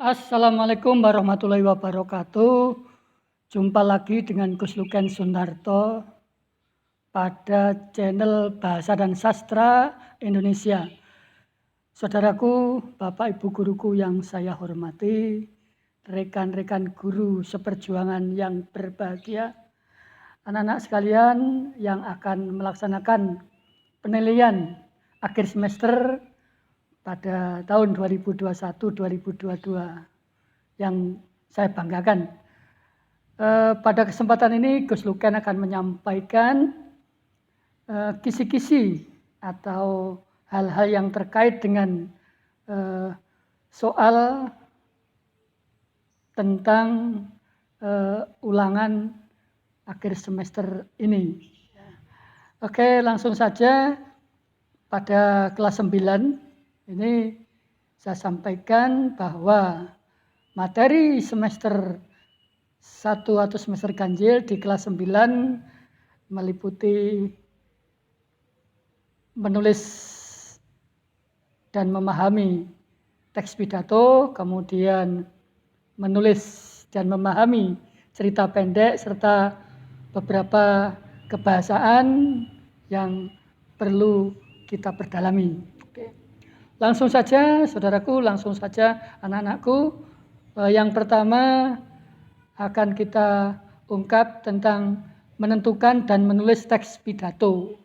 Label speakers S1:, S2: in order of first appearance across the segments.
S1: Assalamualaikum warahmatullahi wabarakatuh. Jumpa lagi dengan Gus Luken Sundarto pada channel Bahasa dan Sastra Indonesia. Saudaraku, Bapak Ibu guruku yang saya hormati, rekan-rekan guru seperjuangan yang berbahagia, anak-anak sekalian yang akan melaksanakan penilaian akhir semester pada tahun 2021-2022 yang saya banggakan. Pada kesempatan ini Gus Luken akan menyampaikan kisi-kisi atau hal-hal yang terkait dengan soal tentang ulangan akhir semester ini. Oke, langsung saja pada kelas 9 ini saya sampaikan bahwa materi semester 1 atau semester ganjil di kelas 9 meliputi menulis dan memahami teks pidato, kemudian menulis dan memahami cerita pendek serta beberapa kebahasaan yang perlu kita perdalami. Langsung saja, saudaraku, langsung saja anak-anakku. Yang pertama akan kita ungkap tentang menentukan dan menulis teks pidato.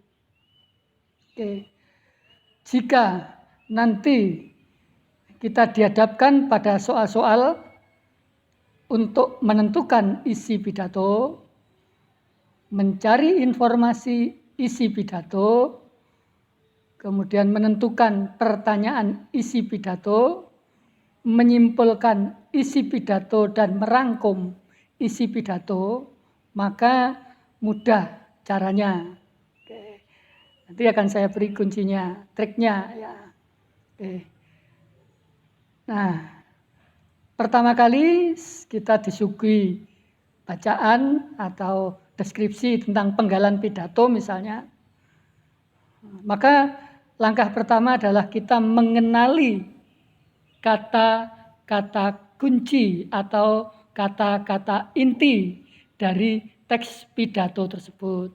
S1: Oke. Jika nanti kita dihadapkan pada soal-soal untuk menentukan isi pidato, mencari informasi isi pidato, kemudian menentukan pertanyaan isi pidato, menyimpulkan isi pidato dan merangkum isi pidato, maka mudah caranya. Oke. Nanti akan saya beri kuncinya, triknya ya. Oke. Nah, pertama kali kita disuguhi bacaan atau deskripsi tentang penggalan pidato misalnya. Maka langkah pertama adalah kita mengenali kata-kata kunci atau kata-kata inti dari teks pidato tersebut.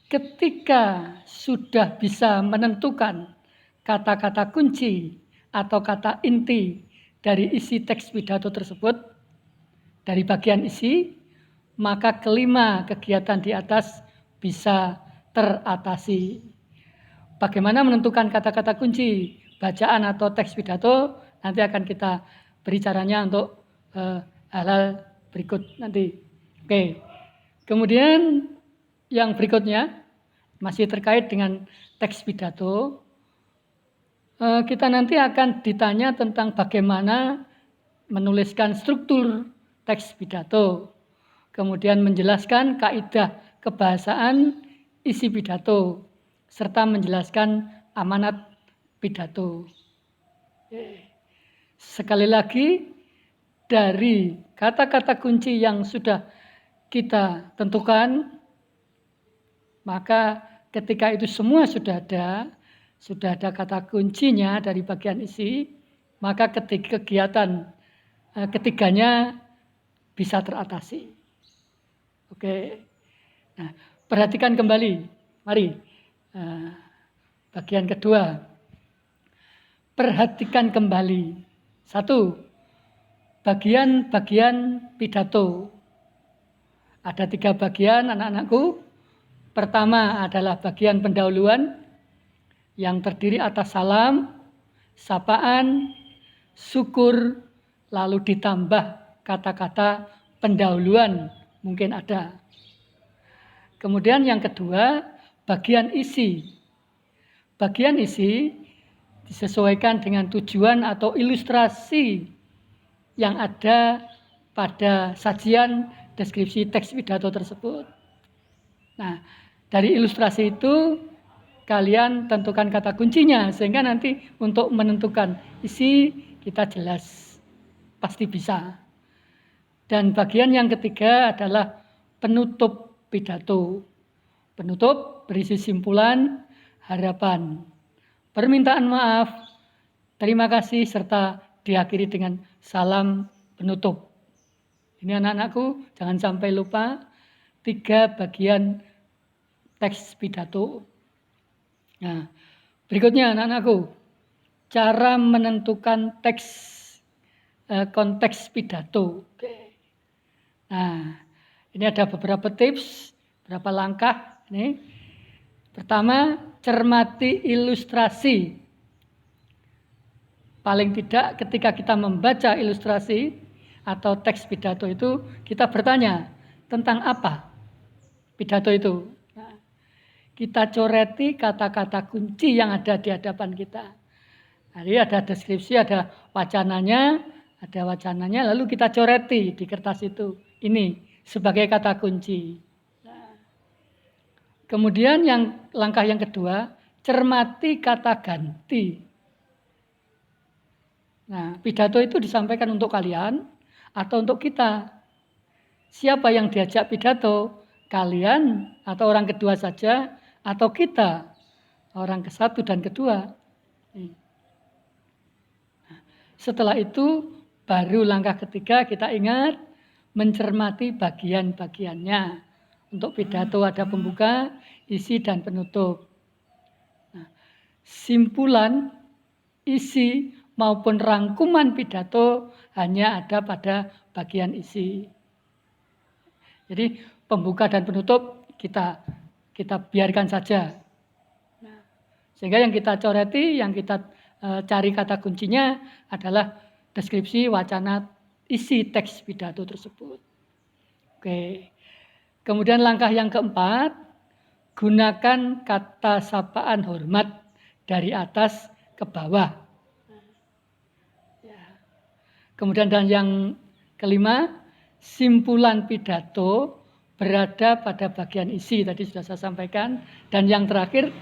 S1: Ketika sudah bisa menentukan kata-kata kunci atau kata inti dari isi teks pidato tersebut, dari bagian isi, maka kelima kegiatan di atas bisa teratasi. Bagaimana menentukan kata-kata kunci bacaan atau teks pidato, nanti akan kita beri caranya untuk hal-hal berikut nanti. Oke. Kemudian yang berikutnya masih terkait dengan teks pidato. Kita nanti akan ditanya tentang bagaimana menuliskan struktur teks pidato. Kemudian menjelaskan kaidah kebahasaan isi pidato serta menjelaskan amanat pidato. Sekali lagi, dari kata-kata kunci yang sudah kita tentukan, maka ketika itu semua sudah ada kata kuncinya dari bagian isi, maka kegiatan ketiganya bisa teratasi. Oke. Nah, perhatikan kembali. Mari. Bagian kedua. Perhatikan kembali. 1. Bagian-bagian pidato. Ada 3 bagian anak-anakku. Pertama adalah bagian pendahuluan yang terdiri atas salam, sapaan, syukur, lalu ditambah kata-kata pendahuluan mungkin ada. Kemudian yang kedua, bagian isi. Bagian isi disesuaikan dengan tujuan atau ilustrasi yang ada pada sajian deskripsi teks pidato tersebut. Nah, dari ilustrasi itu kalian tentukan kata kuncinya sehingga nanti untuk menentukan isi kita jelas, pasti bisa. Dan bagian yang ketiga adalah penutup pidato. Penutup berisi simpulan, harapan, permintaan maaf, terima kasih serta diakhiri dengan salam penutup. Ini anak-anakku, jangan sampai lupa 3 bagian teks pidato. Nah, berikutnya anak-anakku, cara menentukan konteks pidato. Oke. Nah, ini ada beberapa tips, beberapa langkah. Ini pertama, cermati ilustrasi. Paling tidak ketika kita membaca ilustrasi atau teks pidato itu, kita bertanya tentang apa pidato itu. Nah, kita coreti kata-kata kunci yang ada di hadapan kita. Jadi ada deskripsi, ada wacananya, lalu kita coreti di kertas itu. Ini sebagai kata kunci. Nah, kemudian langkah yang kedua, cermati kata ganti. Nah, pidato itu disampaikan untuk kalian atau untuk kita. Siapa yang diajak pidato? Kalian atau orang kedua saja atau kita? Orang ke-1 dan kedua. Setelah itu baru langkah ketiga kita ingat mencermati bagian-bagiannya. Untuk pidato ada pembuka, isi, dan penutup. Nah, simpulan, isi, maupun rangkuman pidato hanya ada pada bagian isi. Jadi pembuka dan penutup kita biarkan saja. Nah, sehingga yang kita coreti, yang kita cari kata kuncinya adalah deskripsi, wacana, isi teks pidato tersebut. Oke. Kemudian langkah yang keempat, gunakan kata sapaan hormat dari atas ke bawah. Kemudian dan yang kelima, simpulan pidato berada pada bagian isi, tadi sudah saya sampaikan. Dan yang terakhir,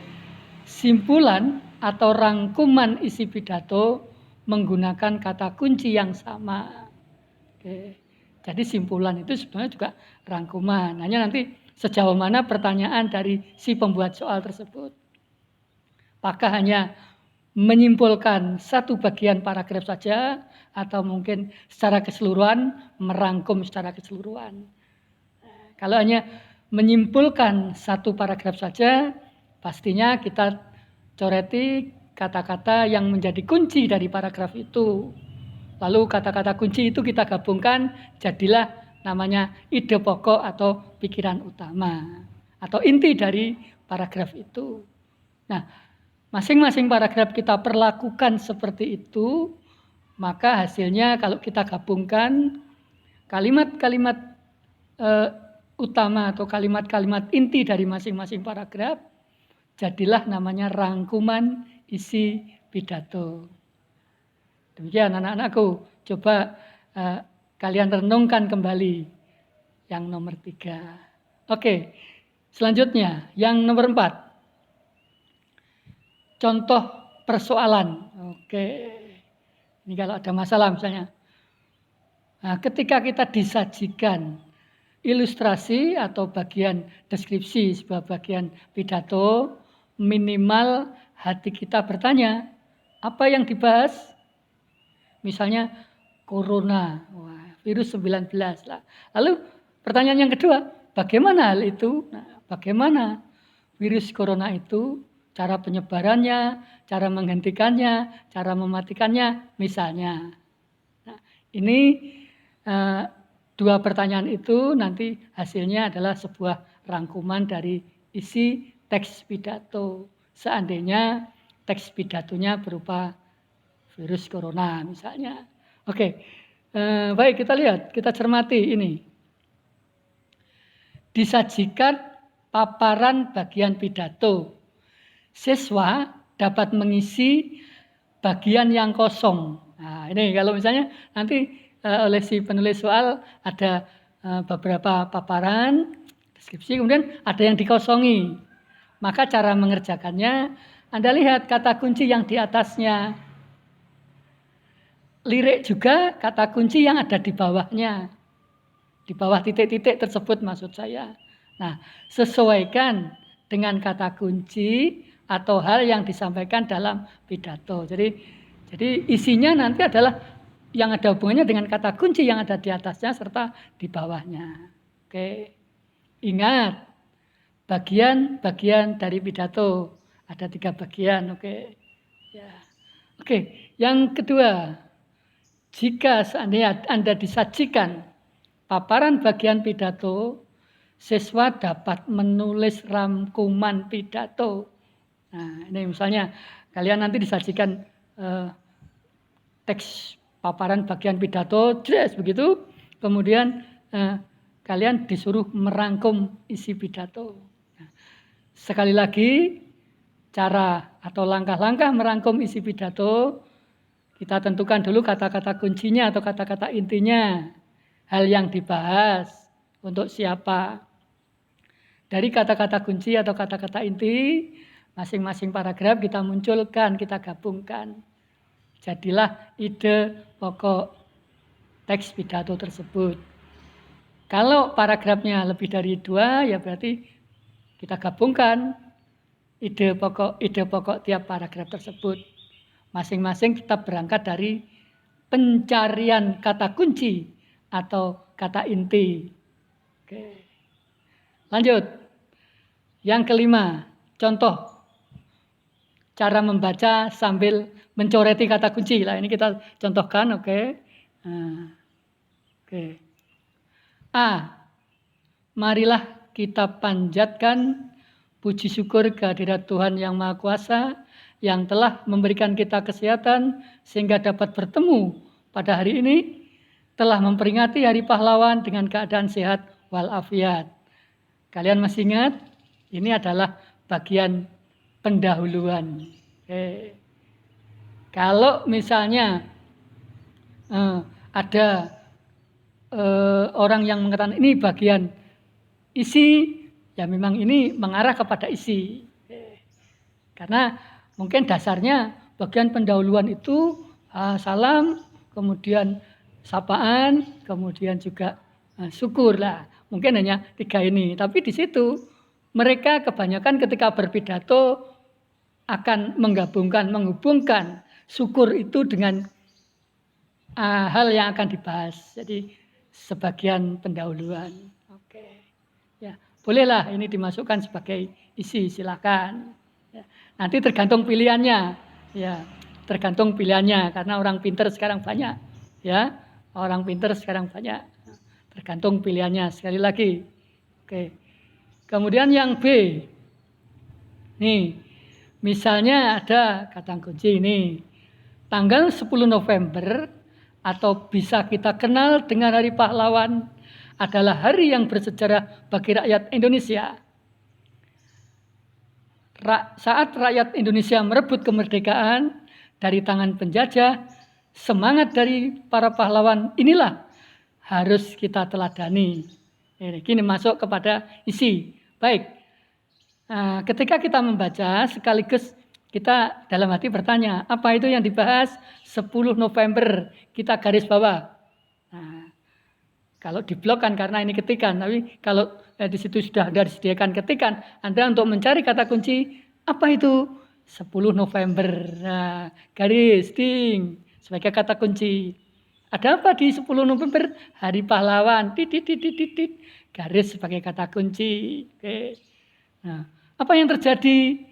S1: simpulan atau rangkuman isi pidato menggunakan kata kunci yang sama. Oke. Jadi simpulan itu sebenarnya juga rangkuman. Hanya nanti sejauh mana pertanyaan dari si pembuat soal tersebut. Apakah hanya menyimpulkan satu bagian paragraf saja atau mungkin secara keseluruhan merangkum secara keseluruhan. Kalau hanya menyimpulkan satu paragraf saja, pastinya kita coreti kata-kata yang menjadi kunci dari paragraf itu. Lalu kata-kata kunci itu kita gabungkan, jadilah namanya ide pokok atau pikiran utama atau inti dari paragraf itu. Nah, masing-masing paragraf kita perlakukan seperti itu, maka hasilnya kalau kita gabungkan kalimat-kalimat utama atau kalimat-kalimat inti dari masing-masing paragraf, jadilah namanya rangkuman isi pidato. Demikian anak-anakku, coba kalian renungkan kembali yang nomor 3. Oke, selanjutnya yang nomor 4. Contoh persoalan. Oke. Ini kalau ada masalah misalnya. Nah, ketika kita disajikan ilustrasi atau bagian deskripsi sebuah bagian pidato, minimal hati kita bertanya, apa yang dibahas? Misalnya corona, virus 19 lah. Lalu pertanyaan yang kedua, bagaimana hal itu? Nah, bagaimana virus corona itu? Cara penyebarannya, cara menghentikannya, cara mematikannya, misalnya. Nah, ini 2 pertanyaan itu nanti hasilnya adalah sebuah rangkuman dari isi teks pidato. Seandainya teks pidatonya berupa virus corona misalnya. Oke, baik kita lihat, kita cermati ini. Disajikan paparan bagian pidato. Siswa dapat mengisi bagian yang kosong. Nah, ini kalau misalnya nanti oleh si penulis soal ada beberapa paparan, deskripsi, kemudian ada yang dikosongi. Maka cara mengerjakannya, Anda lihat kata kunci yang di atasnya. Lirik juga kata kunci yang ada di bawahnya. Di bawah titik-titik tersebut maksud saya. Nah, sesuaikan dengan kata kunci atau hal yang disampaikan dalam pidato. Jadi Jadi isinya nanti adalah yang ada hubungannya dengan kata kunci yang ada di atasnya serta di bawahnya. Oke. Ingat, bagian-bagian dari pidato. Ada 3 bagian, oke. Ya. Oke, yang kedua, jika seandainya Anda disajikan paparan bagian pidato, siswa dapat menulis rangkuman pidato. Nah, ini misalnya kalian nanti disajikan teks paparan bagian pidato, begitu, kemudian kalian disuruh merangkum isi pidato. Nah, sekali lagi, cara atau langkah-langkah merangkum isi pidato, kita tentukan dulu kata-kata kuncinya atau kata-kata intinya, hal yang dibahas, untuk siapa. Dari kata-kata kunci atau kata-kata inti, masing-masing paragraf kita munculkan, kita gabungkan. Jadilah ide pokok teks pidato tersebut. Kalau paragrafnya lebih dari 2, ya berarti kita gabungkan ide pokok tiap paragraf tersebut. Masing-masing kita berangkat dari pencarian kata kunci atau kata inti. Oke. Lanjut. Yang kelima, contoh cara membaca sambil mencoreti kata kunci. Lah ini kita contohkan, oke. Nah, oke. A. Marilah kita panjatkan puji syukur kehadirat Tuhan yang Maha Kuasa yang telah memberikan kita kesehatan sehingga dapat bertemu pada hari ini, telah memperingati Hari Pahlawan dengan keadaan sehat walafiat. Kalian masih ingat? Ini adalah bagian pendahuluan. Kalau misalnya ada orang yang mengatakan ini bagian isi, ya memang ini mengarah kepada isi. Karena mungkin dasarnya bagian pendahuluan itu salam, kemudian sapaan, kemudian juga syukur lah. Mungkin hanya 3 ini. Tapi di situ mereka kebanyakan ketika berpidato akan menghubungkan syukur itu dengan hal yang akan dibahas. Jadi sebagian pendahuluan. Oke. Ya, bolehlah ini dimasukkan sebagai isi, silakan. Ya, nanti tergantung pilihannya. Ya, tergantung pilihannya karena orang pintar sekarang banyak. Ya, orang pintar sekarang banyak. Tergantung pilihannya, sekali lagi. Oke. Kemudian yang B. Nih, misalnya ada kata kunci ini. Tanggal 10 November atau bisa kita kenal dengan Hari Pahlawan adalah hari yang bersejarah bagi rakyat Indonesia. Saat rakyat Indonesia merebut kemerdekaan dari tangan penjajah, semangat dari para pahlawan inilah harus kita teladani. Ini masuk kepada isi. Baik, nah, ketika kita membaca sekaligus kita dalam hati bertanya, apa itu yang dibahas 10 November, kita garis bawah. Nah, kalau di blog kan karena ini ketikan, tapi kalau di situ sudah ada disediakan ketikan, Anda untuk mencari kata kunci, apa itu 10 November, nah, garis, ding, sebagai kata kunci. Ada apa di 10 November? Hari Pahlawan. Garis sebagai kata kunci. Oke. Nah, apa yang terjadi?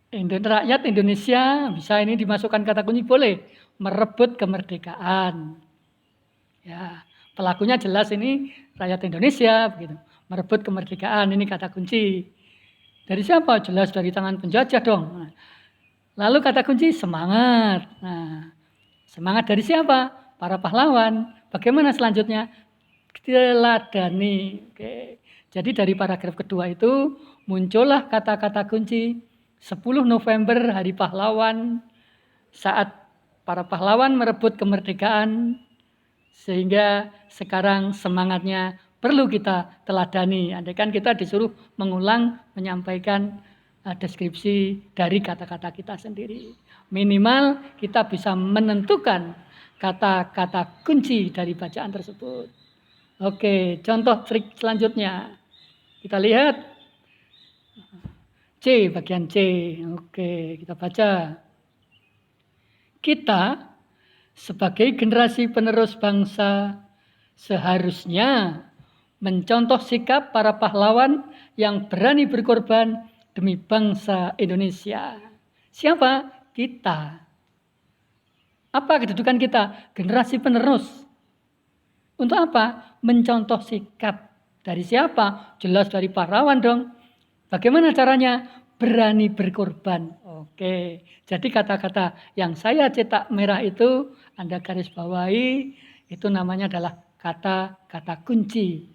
S1: Rakyat Indonesia bisa ini dimasukkan kata kunci, boleh merebut kemerdekaan. Ya, pelakunya jelas ini rakyat Indonesia begitu. Merebut kemerdekaan ini kata kunci. Dari siapa? Jelas dari tangan penjajah dong. Nah, lalu kata kunci semangat. Nah, semangat dari siapa? Para pahlawan. Bagaimana selanjutnya? Teladani. Oke. Jadi dari paragraf kedua itu muncullah kata-kata kunci 10 November Hari Pahlawan, saat para pahlawan merebut kemerdekaan, sehingga sekarang semangatnya perlu kita teladani. Andai kan kita disuruh mengulang menyampaikan deskripsi dari kata-kata kita sendiri. Minimal kita bisa menentukan kata-kata kunci dari bacaan tersebut. Oke, contoh trik selanjutnya. Kita lihat C, bagian C. Oke, kita baca. kita sebagai generasi penerus bangsa seharusnya mencontoh sikap para pahlawan yang berani berkorban demi bangsa Indonesia. Siapa? Kita. Apa kedudukan kita? Generasi penerus. Untuk apa? Mencontoh sikap. Dari siapa? Jelas dari pahlawan dong. Bagaimana caranya? Berani berkorban. Oke, jadi kata-kata yang saya cetak merah itu, Anda garis bawahi, itu namanya adalah kata-kata kunci.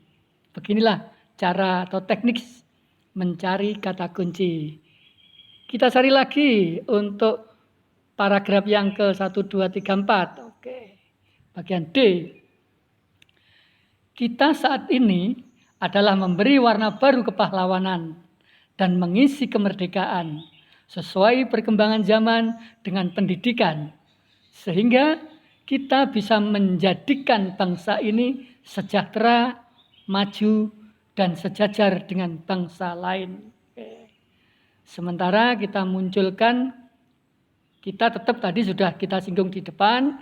S1: Beginilah cara atau teknik mencari kata kunci. Kita cari lagi untuk paragraf yang ke 1, 2, 3, 4. Oke, bagian D. Kita saat ini adalah memberi warna baru kepahlawanan dan mengisi kemerdekaan sesuai perkembangan zaman dengan pendidikan, sehingga kita bisa menjadikan bangsa ini sejahtera, maju, dan sejajar dengan bangsa lain. Sementara kita munculkan, kita tetap tadi sudah kita singgung di depan,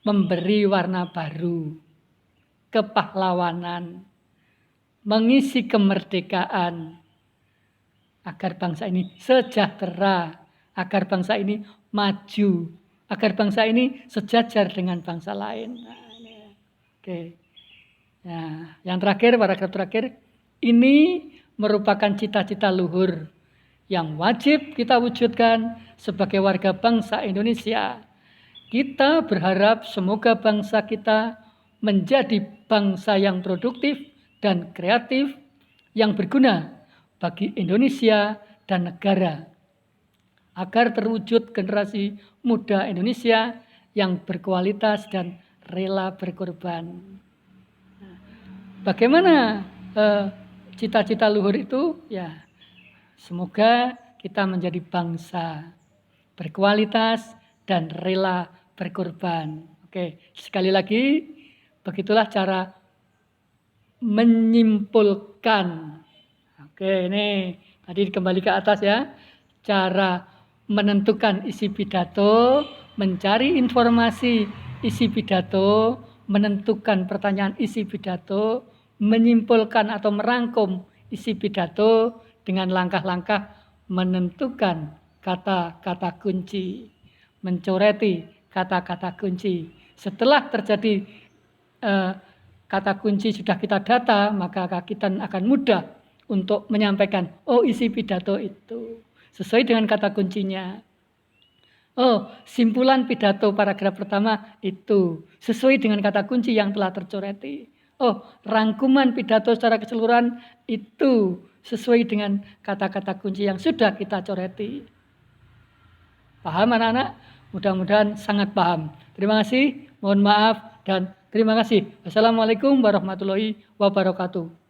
S1: memberi warna baru, kepahlawanan, mengisi kemerdekaan, agar bangsa ini sejahtera, agar bangsa ini maju, agar bangsa ini sejajar dengan bangsa lain. Oke. Nah, yang terakhir, paragraf terakhir, ini merupakan cita-cita luhur yang wajib kita wujudkan sebagai warga bangsa Indonesia. Kita berharap semoga bangsa kita menjadi bangsa yang produktif dan kreatif, yang berguna bagi Indonesia dan negara, agar terwujud generasi muda Indonesia yang berkualitas dan rela berkorban. Bagaimana cita-cita luhur itu? Ya, semoga kita menjadi bangsa berkualitas dan rela berkorban. Oke, sekali lagi, begitulah cara menyimpulkan. Oke, ini tadi kembali ke atas ya. Cara menentukan isi pidato, mencari informasi isi pidato, menentukan pertanyaan isi pidato, menyimpulkan atau merangkum isi pidato dengan langkah-langkah menentukan kata-kata kunci, mencoreti kata-kata kunci. Setelah terjadi kata kunci sudah kita data, maka kita akan mudah untuk menyampaikan, oh isi pidato itu sesuai dengan kata kuncinya. Oh, simpulan pidato paragraf pertama itu sesuai dengan kata kunci yang telah tercoreti. Oh, rangkuman pidato secara keseluruhan itu sesuai dengan kata-kata kunci yang sudah kita coreti. Paham anak-anak? Mudah-mudahan sangat paham. Terima kasih, mohon maaf dan terima kasih. Wassalamualaikum warahmatullahi wabarakatuh.